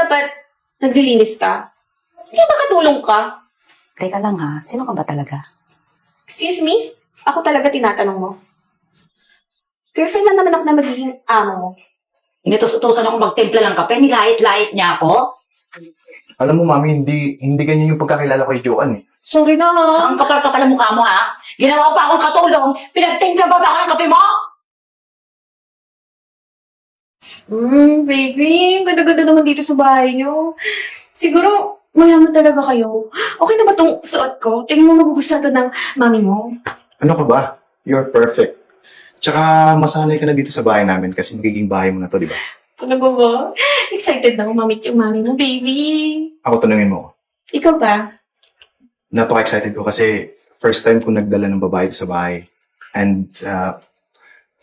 dapat naglilinis ka? Hindi ba katulong ka? Teka lang ha, sino ka ba talaga? Excuse me? Ako talaga tinatanong mo. Girlfriend lang naman ako na magiging amo mo. Inutos-utosan ako magtimpla ng kape, nilait-lait niya ako. Alam mo, Mami, hindi ganyan yung pagkakilala ko kay Joanne eh. Sorry na ha. Saan kapal-kapal ang mukha mo ha? Ginawa pa akong katulong, pinagtimpla pa ba ako ng kape mo? Baby, ang ganda-ganda naman dito sa bahay niyo. Siguro, mayaman talaga kayo. Okay na ba tong suot ko? Tingin mo magugustuhan to ng mami mo? Ano ka ba? You're perfect. Tsaka masanay ka na dito sa bahay namin kasi magiging bahay mo na to, di ba? Talaga ba? Excited na ako mamit yung mami mo, baby. Ako tanungin mo ko. Ikaw ba? Napaka-excited ko kasi first time ko nagdala ng babae sa bahay. And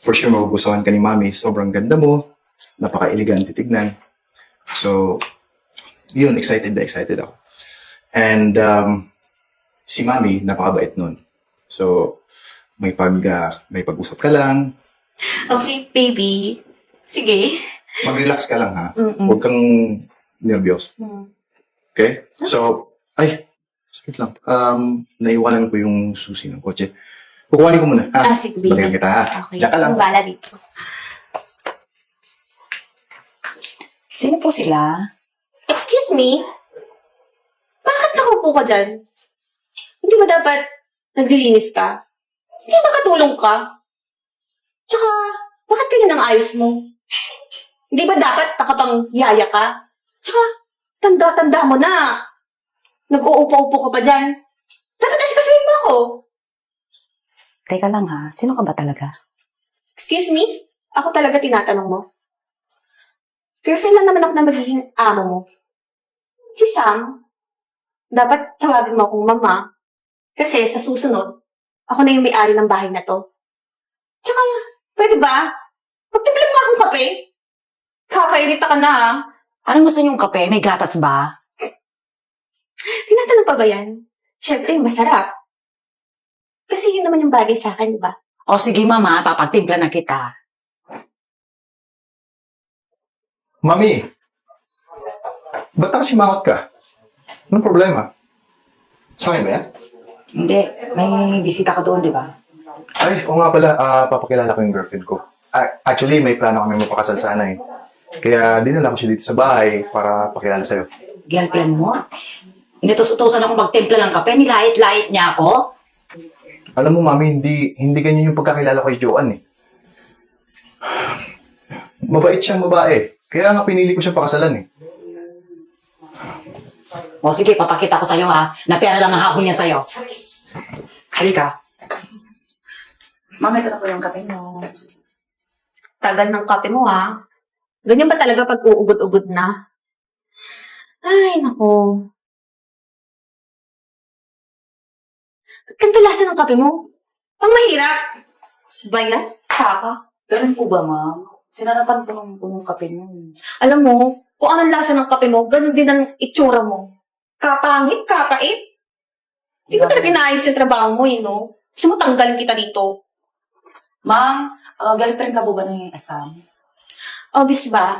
for sure magugustuhan ka ni Mami. Sobrang ganda mo. Napaka-elegante tignan. So, yun, excited na excited ako. And si Mami, napakabait nun. So, may pag-usap ka lang. Okay, baby. Sige. Mag-relax ka lang ha. Mm-mm. Huwag kang nervyos. Hmm. Okay? So, sakit lang. Naiwanan ko yung susi ng kotse. Kukuhanin ko muna, ha? Sige, baby. Balikan kita, ha? Okay. Diyan ka lang. Ang bala dito. Sino po sila? Excuse me? Bakit nakaupo ka dyan? Hindi ba dapat naglilinis ka? Hindi ba katulong ka? Tsaka, bakit ganyan ang ayos mo? Hindi ba dapat nakapang-yaya ka? Tsaka, tanda-tanda mo na. Nag-uupo-upo ka pa dyan. Dapat asikasuhin mo ako. Teka lang ha, sino ka ba talaga? Excuse me? Ako talaga tinatanong mo. Girlfriend lang naman ako na magiging amo mo. Si Sam, dapat tawagin mo akong mama. Kasi sa susunod, ako na yung may-ari ng bahay na to. Tsaka, pwede ba? Magtimpla mo akong kape. Kakairita ka na ha. Anong gusto niyong kape? May gatas ba? Tinatanong pa ba yan? Siyempre, masarap. Kasi yun naman yung bagay sa akin, di ba? O sige mama, papagtimpla na kita. Mami! Ba't nakasimangot ka? Anong problema? Sa akin ba yan? Hindi, may bisita ka doon, di ba? Ay, oo nga pala. Papakilala ko yung girlfriend ko. Actually, may plano kami magpakasal sana eh. Kaya dinala ko siya dito sa bahay para pakilala sa'yo. Girlfriend mo? Inutos-utosan ako magtimpla ng kape, nilait-lait niya ako. Alam mo, Mami, hindi ganyan yung pagkakilala ko kay Joanne eh. Mabait siyang babae. Kaya nga pinili ko siyang pakasalan eh. O sige, papakita ko sa'yo ha, na pera lang ang habol niya sa'yo. Halika. Mama, ito na po yung kape mo. Tagal ng kape mo, ha? Ganyan ba talaga pag uugod-ugod na? Ay, nako. Ganito lasa ng kape mo? Ang mahirap. Ba yan? Tsaka. Ganun po ba, ma'am? Sinaratan po ng kape mo. Alam mo, kung anong lasa ng kape mo, ganun din ang itsura mo. Kapangit, kakait. Hindi ko talaga inaayos yung trabaho mo, no? Gusto mo tanggalin kita dito. Ma'am, girlfriend ka po ba ng Sam? Obvious ba?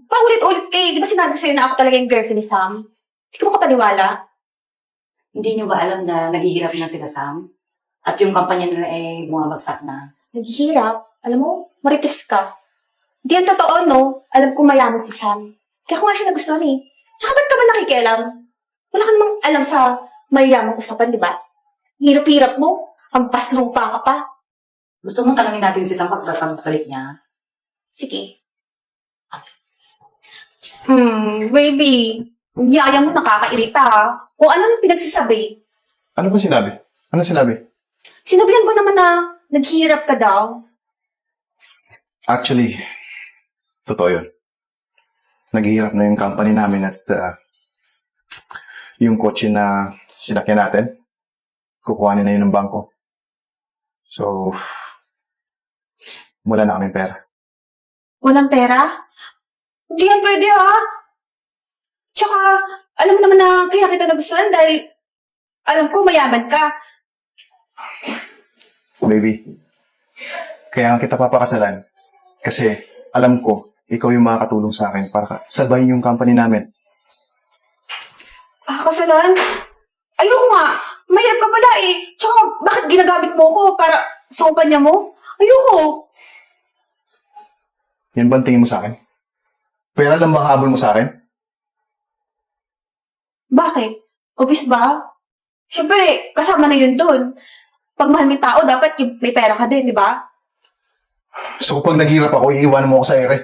Paulit-ulit kayo. Di ba sinabi ko sa'yo na ako talaga yung girlfriend ni Sam? Hindi ko makapaniwala. Hindi niyo ba alam na naghihirap na sila Sam? At yung kampanya nila ay bumabagsak na? Naghihirap. Alam mo, marites ka. Hindi yan totoo, no? Alam ko mayaman si Sam. Kaya ko nga siya nagustuhan eh. Tsaka ba't ka ba nakikialam? Wala ka namang alam sa mayamang usapan, di ba? Hirap-hirap mo. Hampas lupa ka pa. Gusto mong tanungin natin si Sam pagkakabalik niya? Sige. Baby. Yaya mo nakakairita ha. Kung ano yung pinagsasabi. Ano ba sinabi? Ano sinabi? Sinabihan mo naman na naghihirap ka daw. Actually, totoo yun. Naghihirap na yung company namin at yung kotse na sinakyan natin, kukuhanin na yun ng bangko. So, wala na kaming pera. Walang pera? Hindi yan pwede ha. Tsaka, alam mo naman na kaya kita nagustuhan dahil alam ko mayaman ka. Baby, kaya nga kita papakasalan kasi alam ko ikaw yung makakatulong sa akin para salbahin yung company namin. Kasalan? Ayoko nga. Mahirap ka pala eh. Tsaka, bakit ginagamit mo ko para sa kumpanya mo? Ayoko. Yan ba ang tingin mo sa akin? Pera lang ba habol mo sa akin? Bakit? Obvious ba? Siyempre, kasama na yun dun. Pag mahal mo yung tao, dapat yung may pera ka din, di ba? So kapag naghirap ako, iiwanan mo ako sa ere.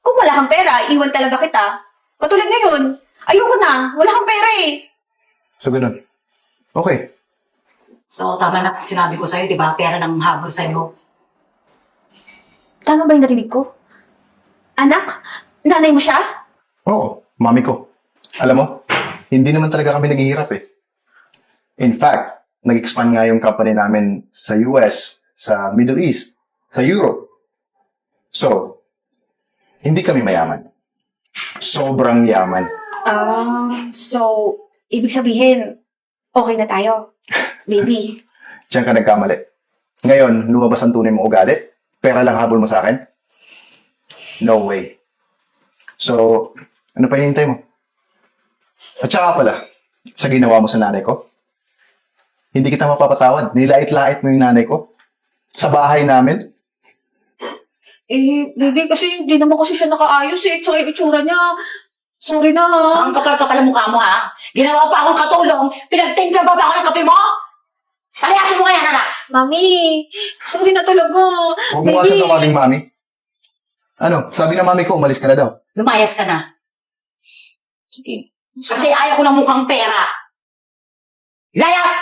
Kung wala kang pera, iwan talaga kita. Katulad ngayon, ayoko na. Wala kang pera eh. So ganun. Okay. So, tama na sinabi ko sa'yo, di ba? Pera lang ang habol sa'yo. Tama ba yung narinig ko? Anak? Nanay mo siya? Oo, mami ko. Alam mo, hindi naman talaga kami naghihirap eh. In fact, nag-expand nga yung company namin sa US, sa Middle East, sa Europe. So, hindi kami mayaman. Sobrang yaman. So, ibig sabihin, okay na tayo. Baby. Diyan ka nagkamali. Ngayon, lumabas ang tunay mong ugali? Pera lang habol mo sa akin? No way. So, ano pa hinihintay mo? At saka pala, sa ginawa mo sa nanay ko, hindi kita mapapatawad. Nilait-lait mo yung nanay ko. Sa bahay namin. Baby, kasi hindi naman kasi siya nakaayos eh. Tsaka yung itsura niya. Sorry na. Saan kapal ang mukha mo, ha? Ginawa pa akong katulong, pinagtimpla pa ba ako ng kape mo? Palayasin mo nga yan, anak! Mami, sorry na talaga. Huwag mo kasi tawaging mami. Ano, sabi ng mami ko, umalis ka na daw. Lumayas ka na. Sige. Kasi ayaw ko ng mukhang pera. Layas!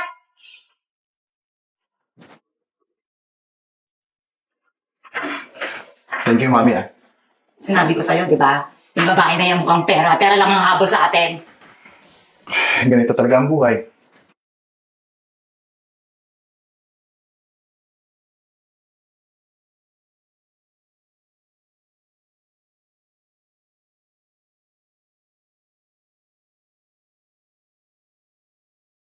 Thank you, mami ah. Sinabi ko sa'yo, di ba? Yung babae na yung mukhang pera, pera lang ang habol sa atin. Ganito talaga ang buhay.